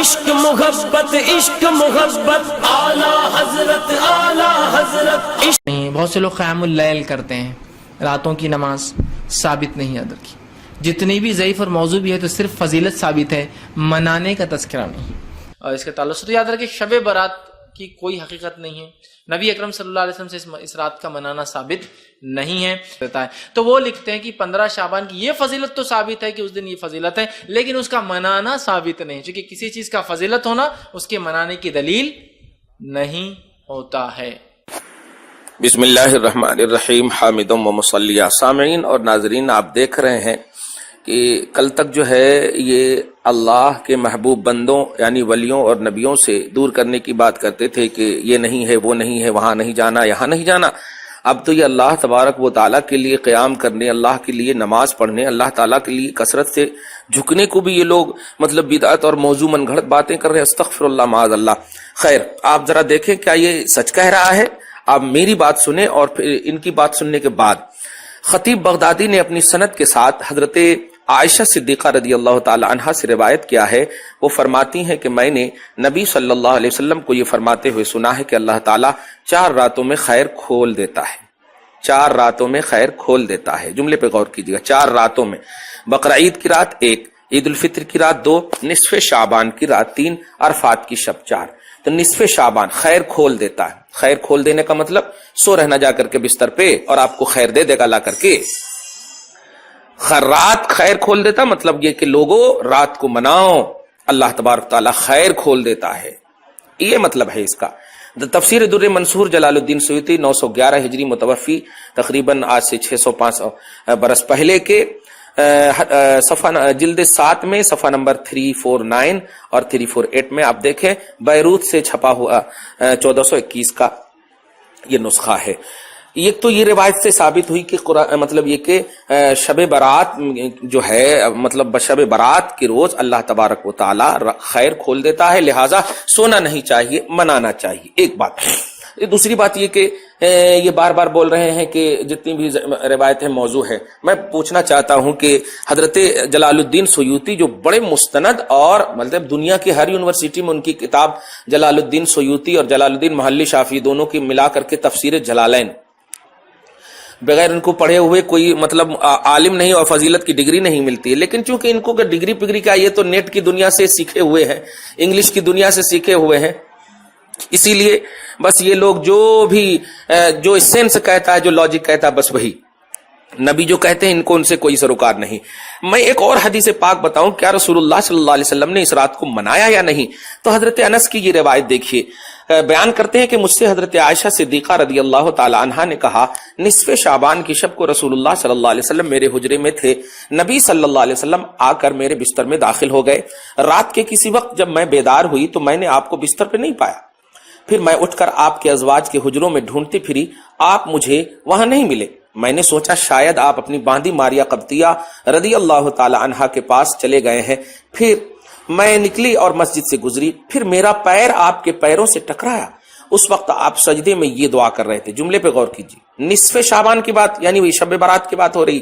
عشق محبت اعلی حضرت عشق. بہت سے لوگ قیام اللیل کرتے ہیں، راتوں کی نماز ثابت نہیں ادر کی. جتنی بھی ضعیف اور موضوع بھی ہے تو صرف فضیلت ثابت ہے، منانے کا تذکرہ نہیں. اور اس کے تعلق سے تو یاد رکھیں شب برات کی کوئی حقیقت نہیں ہے، نبی اکرم صلی اللہ علیہ وسلم سے اس رات کا منانا ثابت نہیں ہے. تو وہ لکھتے ہیں کہ 15 شعبان کی یہ فضیلت تو ثابت ہے کہ اس دن یہ فضیلت ہے، لیکن اس کا منانا ثابت نہیں، چونکہ کسی چیز کا فضیلت ہونا اس کے منانے کی دلیل نہیں ہوتا ہے. بسم اللہ الرحمن الرحیم. حامدم و مصلیہ. سامعین اور ناظرین، آپ دیکھ رہے ہیں کہ کل تک جو ہے یہ اللہ کے محبوب بندوں یعنی ولیوں اور نبیوں سے دور کرنے کی بات کرتے تھے کہ یہ نہیں ہے، وہ نہیں ہے، وہاں نہیں جانا، یہاں نہیں جانا. اب تو یہ اللہ تبارک و تعالیٰ کے لیے قیام کرنے، اللہ کے لیے نماز پڑھنے، اللہ تعالیٰ کے لیے کثرت سے جھکنے کو بھی یہ لوگ مطلب بدعت اور موضوع من گھڑت باتیں کر رہے ہیں. استغفر اللہ معاذ اللہ. خیر، آپ ذرا دیکھیں کیا یہ سچ کہہ رہا ہے؟ آپ میری بات سنیں اور پھر ان کی بات سننے کے بعد. خطیب بغدادی نے اپنی سند کے ساتھ حضرت عائشہ صدیقہ رضی اللہ تعالی عنہا سے روایت کیا ہے. وہ فرماتی ہیں کہ میں نے نبی صلی اللہ علیہ وسلم کو یہ فرماتے ہوئے سنا ہے کہ اللہ تعالیٰ 4 راتوں میں خیر کھول دیتا ہے. 4 راتوں میں خیر کھول دیتا ہے. جملے پہ غور کیجیے گا. 4 راتوں میں. بقرعید کی رات 1، عید الفطر کی رات 2، نصف شعبان کی رات 3، عرفات کی شب 4. تو نصف شعبان خیر کھول دیتا ہے. خیر کھول دینے کا مطلب سو رہنا جا کر کے بستر پہ اور آپ کو خیر دے دے گا لا کر کے. رات خیر کھول دیتا مطلب یہ کہ لوگوں رات کو مناؤ، اللہ تبارک تعالیٰ خیر کھول دیتا ہے، یہ مطلب ہے اس کا. تفسیر در منصور جلال الدین سیوطی 911 ہجری متوفی، تقریباً آج سے 605 برس پہلے کے، صفحہ جلد 7 میں صفحہ نمبر 349 اور 348 میں آپ دیکھیں بیروت سے چھپا ہوا 1421 کا یہ نسخہ ہے. ایک تو یہ روایت سے ثابت ہوئی کہ مطلب یہ کہ شب برات جو ہے مطلب شب برات کے روز اللہ تبارک و تعالی خیر کھول دیتا ہے، لہٰذا سونا نہیں چاہیے، منانا چاہیے. ایک بات. دوسری بات یہ کہ یہ بار بار بول رہے ہیں کہ جتنی بھی روایتیں موضوع ہے. میں پوچھنا چاہتا ہوں کہ حضرت جلال الدین سیوطی جو بڑے مستند اور مطلب دنیا کی ہر یونیورسٹی میں ان کی کتاب جلال الدین سیوطی اور جلال الدین محلی شافعی دونوں کی ملا کر کے تفسیر جلالین، بغیر ان کو پڑھے ہوئے کوئی مطلب عالم نہیں اور فضیلت کی ڈگری نہیں ملتی ہے. لیکن چونکہ ان کو ڈگری پگری کا یہ تو نیٹ کی دنیا سے سیکھے ہوئے ہیں، انگلش کی دنیا سے سیکھے ہوئے ہیں، اسی لیے بس یہ لوگ جو سینس کہتا ہے، جو لاجک کہتا ہے، بس وہی نبی جو کہتے ہیں ان کو ان سے کوئی سروکار نہیں. میں ایک اور حدیث پاک بتاؤں، کیا رسول اللہ صلی اللہ علیہ وسلم نے اس رات کو منایا یا نہیں؟ تو حضرت انس کی یہ روایت دیکھیے، بیان کرتے ہیں کہ مجھ سے حضرت عائشہ صدیقہ رضی اللہ تعالی عنہا نے کہا نصف شعبان کی شب کو رسول اللہ صلی اللہ علیہ وسلم میرے حجرے میں تھے. نبی صلی اللہ علیہ وسلم آ کر میرے بستر میں داخل ہو گئے. رات کے کسی وقت جب میں بیدار ہوئی تو میں نے آپ کو بستر پہ نہیں پایا. پھر میں اٹھ کر آپ کے ازواج کے حجروں میں ڈھونڈتی پھری، آپ مجھے وہاں نہیں ملے. میں نے سوچا شاید آپ اپنی باندی ماریا قبطیہ رضی اللہ تعالی عنہا کے پاس چلے گئے ہیں. پھر میں نکلی اور مسجد سے گزری، پھر میرا پیر آپ کے پیروں سے ٹکرایا. اس وقت آپ سجدے میں یہ دعا کر رہے تھے. جملے پہ غور کیجیے. نصف شعبان کی بات یعنی وہی شب برات کی بات ہو رہی.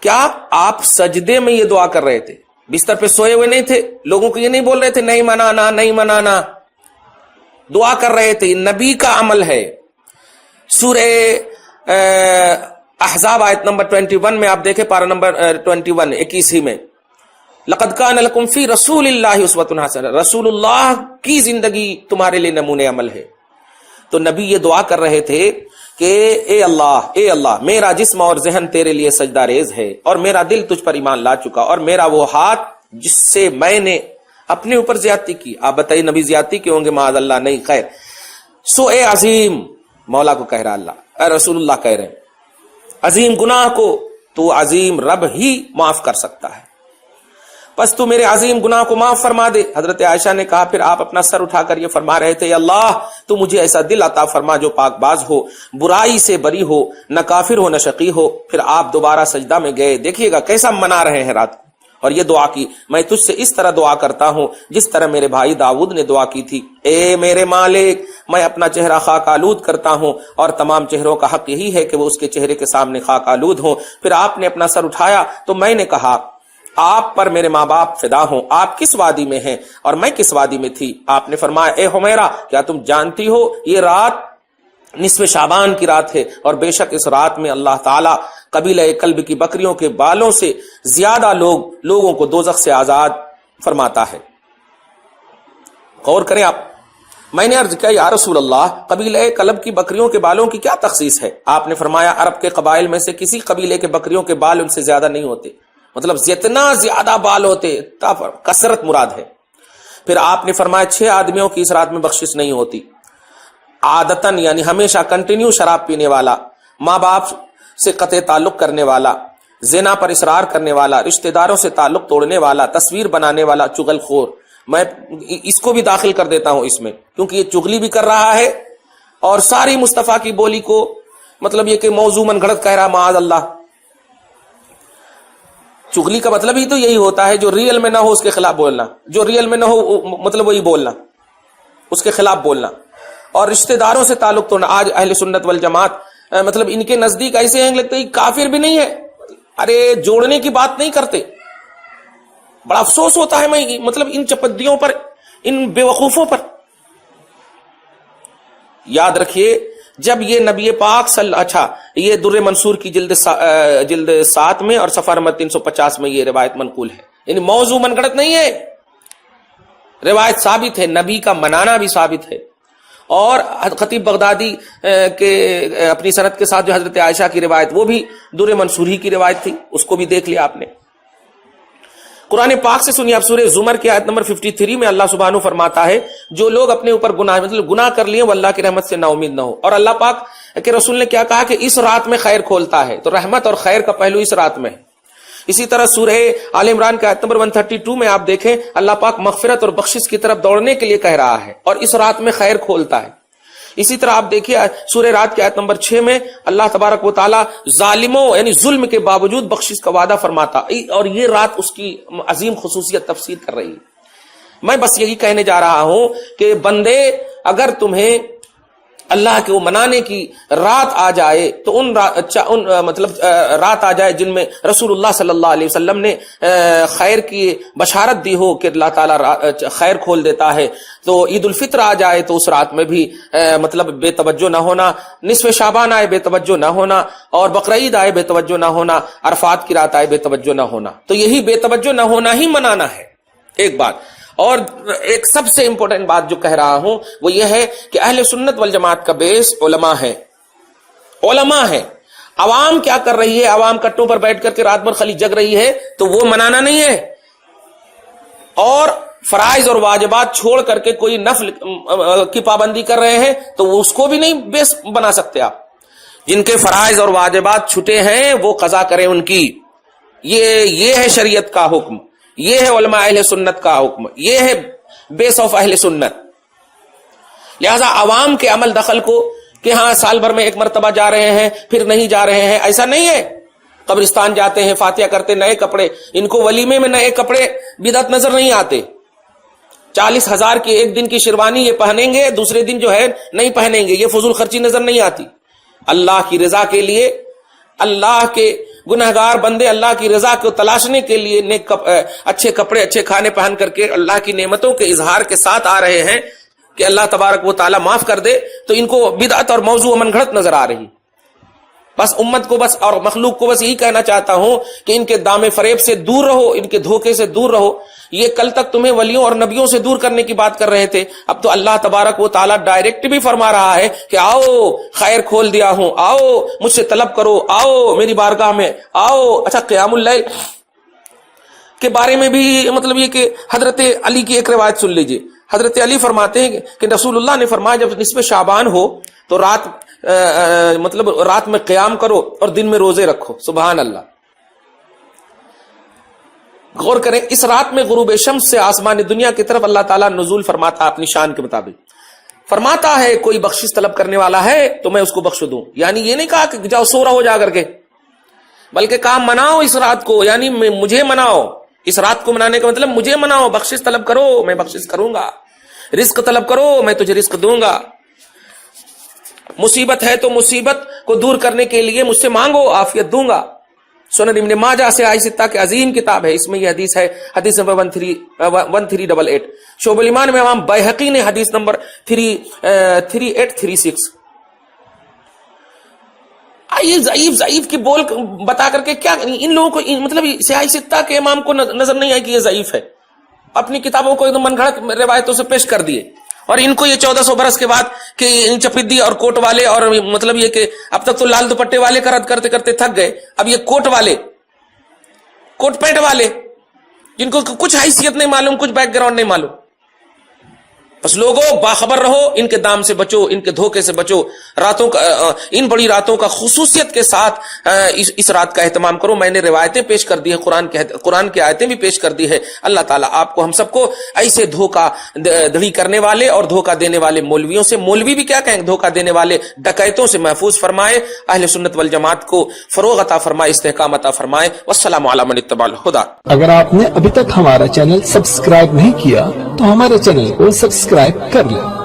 کیا آپ سجدے میں یہ دعا کر رہے تھے؟ بستر پہ سوئے ہوئے نہیں تھے، لوگوں کو یہ نہیں بول رہے تھے نہیں منانا نہیں منانا، دعا کر رہے تھے. نبی کا عمل ہے. سورہ احزاب آیت نمبر 21 میں آپ دیکھیں، پارہ نمبر 21 میں لقد کان لکم فی رسول اللہ اسوۃ حسنہ، رسول اللہ کی زندگی تمہارے لیے نمونے عمل ہے. تو نبی یہ دعا کر رہے تھے کہ اے اللہ میرا جسم اور ذہن تیرے لیے سجدہ ریز ہے، اور میرا دل تجھ پر ایمان لا چکا، اور میرا وہ ہاتھ جس سے میں نے اپنے اوپر زیادتی کی. آپ بتائیے نبی زیادتی کے ہوں گے؟ معاذ اللہ نہیں. خیر، سو اے عظیم، مولا کو کہہ رہا اللہ، اے رسول اللہ کہہ رہے ہیں عظیم گناہ کو تو عظیم رب ہی معاف کر سکتا ہے، بس تو میرے عظیم گناہ کو معاف فرما دے. حضرت عائشہ نے کہا، پھر آپ اپنا سر اٹھا کر یہ فرما رہے تھے، اللہ تو مجھے ایسا دل عطا فرما جو پاک باز ہو، برائی سے بری ہو، نہ کافر ہو نہ شقی ہو. پھر آپ دوبارہ سجدہ میں گئے. دیکھیے گا کیسا منا رہے ہیں رات کو. اور یہ دعا کی، میں تجھ سے اس طرح دعا کرتا ہوں جس طرح میرے بھائی داؤد نے دعا کی تھی. اے میرے مالک، میں اپنا چہرہ خاک آلود کرتا ہوں، اور تمام چہروں کا حق یہی ہے کہ وہ اس کے چہرے کے سامنے خاک آلود ہوں. پھر آپ نے اپنا سر اٹھایا تو میں نے کہا، آپ پر میرے ماں باپ فدا ہوں، آپ کس وادی میں ہیں اور میں کس وادی میں تھی؟ آپ نے فرمایا اے حمیرہ کیا تم جانتی ہو یہ رات نصف شعبان کی رات ہے، اور بے شک اس رات میں اللہ تعالیٰ قبیلہ کلب کی بکریوں کے بالوں سے زیادہ لوگوں کو دوزخ سے آزاد فرماتا ہے۔ غور کریں آپ، میں نے عرض کیا یا رسول اللہ قبیلہ کلب کی بکریوں کے بالوں کی کیا تخصیص ہے؟ آپ نے فرمایا عرب کے قبائل میں سے کسی قبیلے کے بکریوں کے بال ان سے زیادہ نہیں ہوتے، مطلب جتنا زیادہ بال ہوتے کثرت مراد ہے۔ پھر آپ نے فرمایا 6 آدمیوں کی اس رات میں بخشش نہیں ہوتی، عادتاً یعنی ہمیشہ کنٹینیو شراب پینے والا، ماں باپ سے قطع تعلق کرنے والا، زنا پر اصرار کرنے والا، رشتہ داروں سے تعلق توڑنے والا، تصویر بنانے والا، چغل خور۔ میں اس کو بھی داخل کر دیتا ہوں اس میں، کیونکہ یہ چغلی بھی کر رہا ہے اور ساری مصطفیٰ کی بولی کو مطلب یہ کہ موضوع من گھڑت کہہ رہا معاذ اللہ۔ چغلی کا مطلب ہی تو یہی ہوتا ہے جو ریئل میں نہ ہو اس کے خلاف بولنا، جو ریئل میں نہ ہو مطلب وہی بولنا، اس کے خلاف بولنا۔ اور رشتہ داروں سے تعلق توڑنا، آج اہل سنت والجماعت مطلب ان کے نزدیک ایسے ہیں لگتا ہے کافر بھی نہیں ہے، ارے جوڑنے کی بات نہیں کرتے۔ بڑا افسوس ہوتا ہے میں مطلب ان چپدیوں پر، ان بے وقوفوں پر۔ یاد رکھیے جب یہ نبی پاک یہ در منصور کی جلد 7 میں اور صفحہ نمبر 350 میں یہ روایت منقول ہے، یعنی موضوع من گڑت نہیں ہے، روایت ثابت ہے، نبی کا منانا بھی ثابت ہے۔ اور خطیب بغدادی کے اپنی سند کے ساتھ جو حضرت عائشہ کی روایت، وہ بھی در منصور ہی کی روایت تھی، اس کو بھی دیکھ لیا آپ نے۔ قرآن پاک سے سنیے آپ، سورہ زمر کی آیت نمبر 53 میں اللہ سبحانہ فرماتا ہے جو لوگ اپنے اوپر گناہ مطلب گناہ کر لیے وہ اللہ کی رحمت سے نا امید نہ ہو۔ اور اللہ پاک کے رسول نے کیا کہا کہ اس رات میں خیر کھولتا ہے، تو رحمت اور خیر کا پہلو اس رات میں ہے۔ اسی طرح سورہ آل عمران کا آیت نمبر 132 میں آپ دیکھیں اللہ پاک مغفرت اور بخشش کی طرف دوڑنے کے لیے کہہ رہا ہے اور اس رات میں خیر کھولتا ہے۔ اسی طرح آپ دیکھیے سورہ رات کے آیت نمبر 6 میں اللہ تبارک و تعالی ظالموں یعنی ظلم کے باوجود بخشش کا وعدہ فرماتا، اور یہ رات اس کی عظیم خصوصیت تفسیر کر رہی ہے۔ میں بس یہی کہنے جا رہا ہوں کہ بندے اگر تمہیں اللہ کے وہ منانے کی رات آ جائے تو ان مطلب رات آ جائے جن میں رسول اللہ صلی اللہ علیہ وسلم نے خیر کی بشارت دی ہو کہ اللہ تعالیٰ خیر کھول دیتا ہے، تو عید الفطر آ جائے تو اس رات میں بھی مطلب بے توجہ نہ ہونا، نصف شعبان آئے بے توجہ نہ ہونا، اور بقرعید آئے بے توجہ نہ ہونا، عرفات کی رات آئے بے توجہ نہ ہونا، تو یہی بے توجہ نہ ہونا ہی منانا ہے۔ ایک بات اور ایک سب سے امپورٹنٹ بات جو کہہ رہا ہوں وہ یہ ہے کہ اہل سنت والجماعت کا بیس علماء ہے، علماء ہے۔ عوام کیا کر رہی ہے؟ عوام کٹوں پر بیٹھ کر کے رات بھر خالی جگ رہی ہے، تو وہ منانا نہیں ہے۔ اور فرائض اور واجبات چھوڑ کر کے کوئی نفل کی پابندی کر رہے ہیں تو اس کو بھی نہیں بیس بنا سکتے آپ۔ جن کے فرائض اور واجبات چھٹے ہیں وہ قضا کریں ان کی، یہ ہے شریعت کا حکم، یہ ہے علماء اہل سنت کا حکم، یہ ہے بیس آف اہل سنت۔ لہذا عوام کے عمل دخل کو کہ ہاں سال بھر میں ایک مرتبہ جا رہے ہیں پھر نہیں جا رہے ہیں، ایسا نہیں ہے۔ قبرستان جاتے ہیں، فاتحہ کرتے، نئے کپڑے، ان کو ولیمے میں نئے کپڑے بدعت نظر نہیں آتے۔ 40,000 کی ایک دن کی شیروانی یہ پہنیں گے، دوسرے دن جو ہے نہیں پہنیں گے، یہ فضول خرچی نظر نہیں آتی۔ اللہ کی رضا کے لیے، اللہ کے گنہگار بندے اللہ کی رضا کو تلاشنے کے لیے نیک اچھے کپڑے اچھے کھانے پہن کر کے اللہ کی نعمتوں کے اظہار کے ساتھ آ رہے ہیں کہ اللہ تبارک و تعالی معاف کر دے، تو ان کو بدعت اور موضوع من گھڑت نظر آ رہی۔ بس امت کو بس اور مخلوق کو بس یہی کہنا چاہتا ہوں کہ ان کے دام فریب سے دور رہو، ان کے دھوکے سے دور رہو۔ یہ کل تک تمہیں ولیوں اور نبیوں سے دور کرنے کی بات کر رہے تھے، اب تو اللہ تبارک و تعالیٰ ڈائریکٹ بھی فرما رہا ہے کہ آؤ خیر کھول دیا ہوں، آؤ مجھ سے طلب کرو، آؤ میری بارگاہ میں آؤ۔ اچھا قیام اللیل کے بارے میں بھی مطلب یہ کہ حضرت علی کی ایک روایت سن لیجئے۔ حضرت علی فرماتے ہیں کہ رسول اللہ نے فرمایا جب نصف شعبان ہو تو رات میں قیام کرو اور دن میں روزے رکھو۔ سبحان اللہ۔ غور کریں، اس رات میں غروب شمس سے آسمان دنیا کی طرف اللہ تعالیٰ نزول فرماتا اپنی شان کے مطابق، فرماتا ہے کوئی بخشش طلب کرنے والا ہے تو میں اس کو بخش دوں۔ یعنی یہ نہیں کہا کہ جاؤ سو رہو جا کر کے، بلکہ کہا مناؤ اس رات کو، یعنی مجھے مناؤ۔ اس رات کو منانے کا مطلب مجھے مناؤ، بخشش طلب کرو میں بخشش کروں گا، رزق طلب کرو میں تجھے رزق دوں گا، مصیبت ہے تو مصیبت کو دور کرنے کے لیے مجھ سے مانگو عافیت دوں گا۔ سنن ابن ماجہ سے آئی ستہ کے عظیم کتاب ہے، اس میں یہ حدیث ہے، حدیث نمبر 1388. شعب الایمان میں امام بیہقی نے حدیث نمبر 3836. آئیے ضعیف کی بول بتا کر کے کیا ان لوگوں کو مطلب سیاہ ستہ کے امام کو نظر نہیں آئی کہ یہ ضعیف ہے، اپنی کتابوں کو ایک دم من گھڑت روایتوں سے پیش کر دیے، اور ان کو یہ 1400 برس کے بعد کہ چپردی اور کوٹ والے، اور مطلب یہ کہ اب تک تو لال دوپٹے والے کا رد کرتے کرتے تھک گئے، اب یہ کوٹ والے، کوٹ پینٹ والے، جن کو کچھ حیثیت نہیں معلوم، کچھ بیک گراؤنڈ نہیں معلوم. بس لوگوں باخبر رہو، ان کے دام سے بچو، ان کے دھوکے سے بچو، راتوں کا ان بڑی راتوں کا خصوصیت کے ساتھ اس رات کا اہتمام کرو. میں نے روایتیں پیش کر دی ہے، قرآن کی آیتیں بھی پیش کر دی ہے. اللہ تعالیٰ آپ کو ہم سب کو ایسے دھوکہ دھڑی کرنے والے اور دھوکہ دینے والے مولویوں سے، مولوی بھی کیا کہیں، دھوکہ دینے والے ڈکیتوں سے محفوظ فرمائے. اہل سنت والجماعت کو فروغ عطا فرمائے، استحکام عطا فرمائے. والسلام علی من اتبع الہدی. اگر آپ نے ابھی تک ہمارا چینل سبسکرائب نہیں کیا تو ہمارے چینل کو سبسکرائب کر لیں